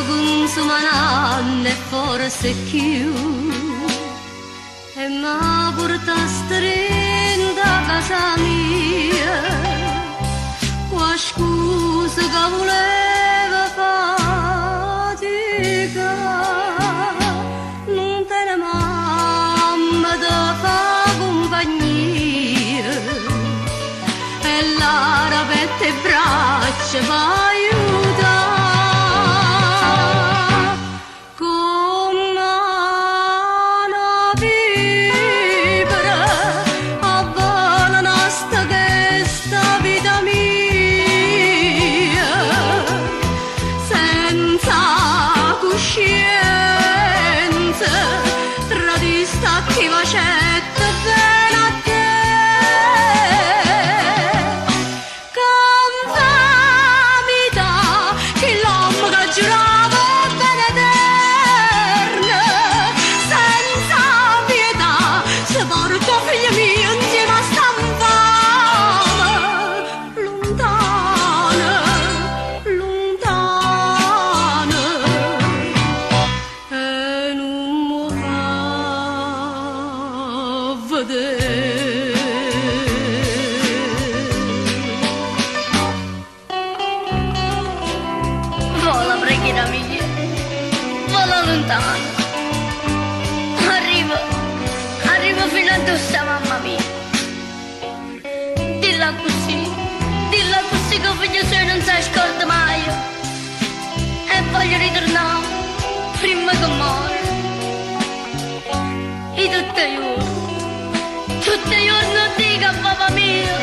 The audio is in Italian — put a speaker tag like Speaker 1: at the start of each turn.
Speaker 1: consumanno e forse più, e mi porta strinda a casa mia, qualcosa che voleva fatica, non te ne mamma da fa compagnia, e la pette e braccia va stacchi facette bene a te, confamità che l'uomo che giurava bene eterna, senza pietà se porta figlio mio insieme a stampare lontana, lontana, e non mi vola preghiera mia, vola lontano, arrivo fino addosso a mamma mia, dilla così che figlio suo non si scorda mai, e voglio ritornare prima che muore, e tutti i giorni dico a papà mio,